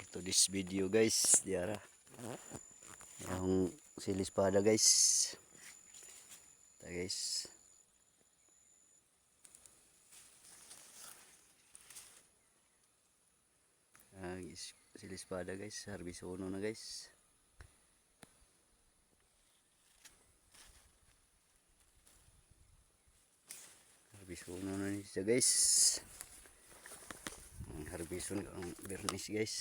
to this video guys. Diara yung silispada guys. Ito guys. Silispada guys, harbisono na guys. Harbisono na siya guys. Harbison ang bernis guys.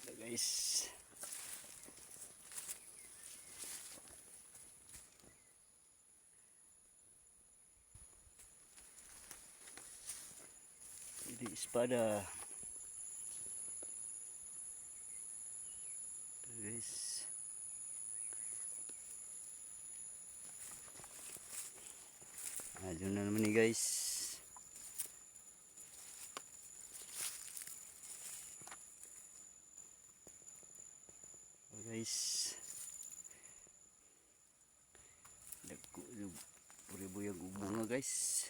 Ito guys. Ini espada. Ito guys. Ayo na naman ni guys. Guys, dagko puri-buyag bunga guys.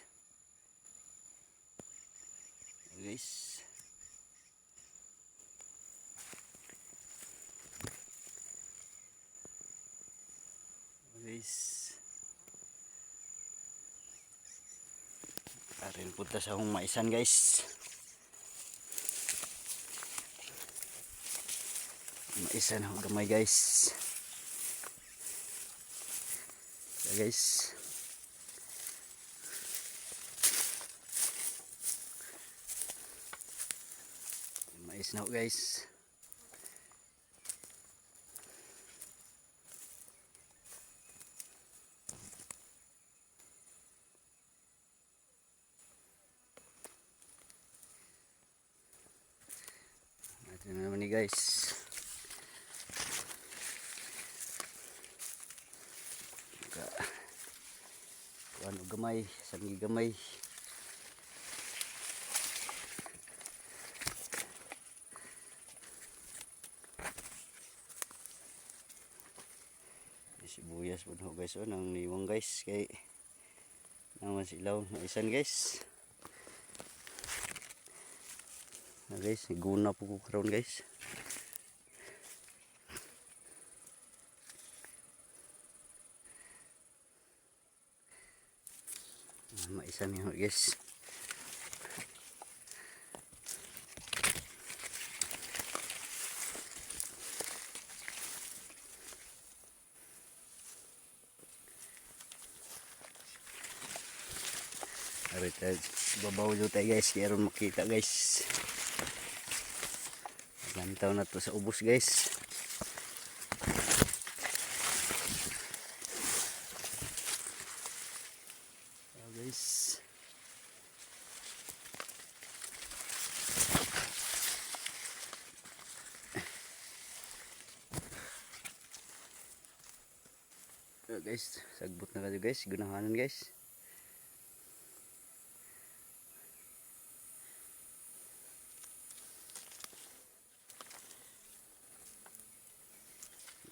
Guys, arin punta sa akong maisan guys. Maisan ang gamay guys. Guys, mais na guys. Ito na naman ni guys. Ano gamay, sangi gamay. Sibuyas pun ho guys, nang niwang guys kay naman silaw na isan guys. Na guys, guna po ko karon guys. Maisan niyo guys. Arita babaw dito tayo guys, kaya ron makita guys. Lantaw na to sa ubos guys. Guys, guys, sagbot na kayo guys, gunahanan guys.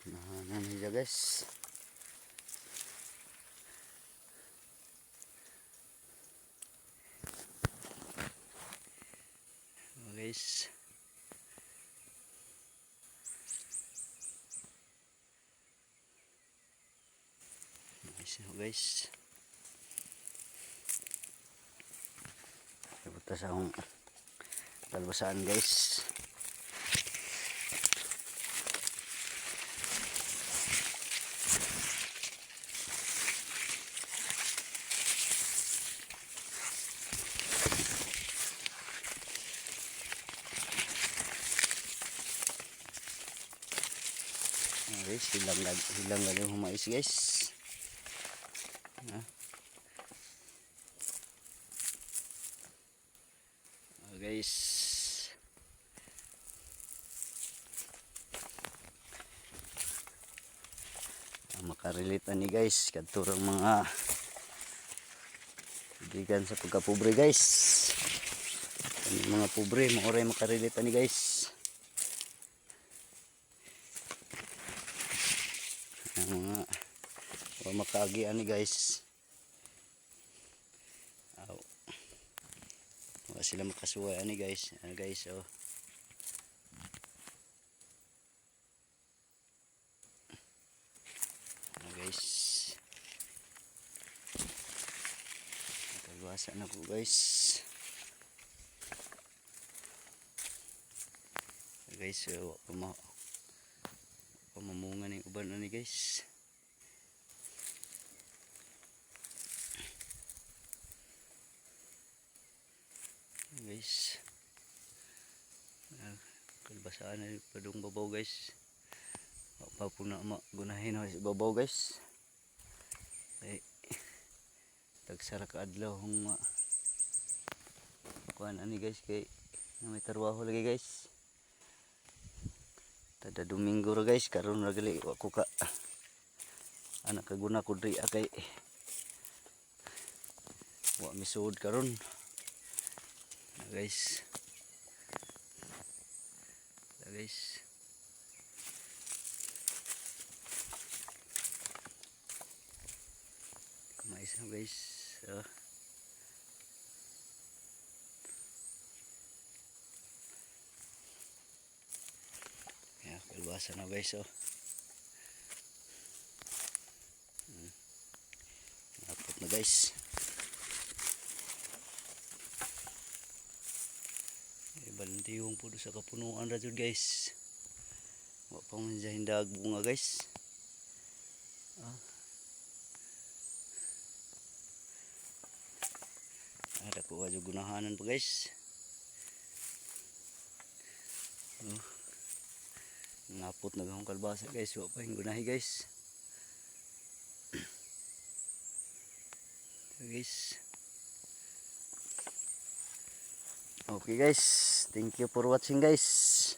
Gunahanan niya guys. Guys, guys, punta sa akong talbasaan guys. Guys, hilang na yung humais guys. Guys, makarelate ani guys kadturang mga bigan sa pagkapobre guys. Mga pobre mo oray makarelate ani guys. Mga makaagi ani guys. wa sila makasuway ani guys. Guys, oh. Guys. Nakagwasa na po guys. Guys, pamamunga ng uban na ni guys. Guys, kalbasaan na padung babaw guys. Pa po na magunahin sa babaw guys. Ay, tagsara ka adlaw hong kuan ani guys kay may trabaho lagi guys. Tada Domingo ra guys, karon ra gali wa ko ka anak kaguna ko diri kay wa misuod karon. Guys. Guys. Mais na guys. Ya, kalbasa na guys oh. Napot na guys. Bandiyong po sa kapunuan ra jud guys. Wa pa man siya hindag bunga guys. Ada ko wa gunahanan pa guys. Napot na gahong kalbasa guys, wa pa hing gunahi guys. Guys. Okay guys, thank you for watching guys.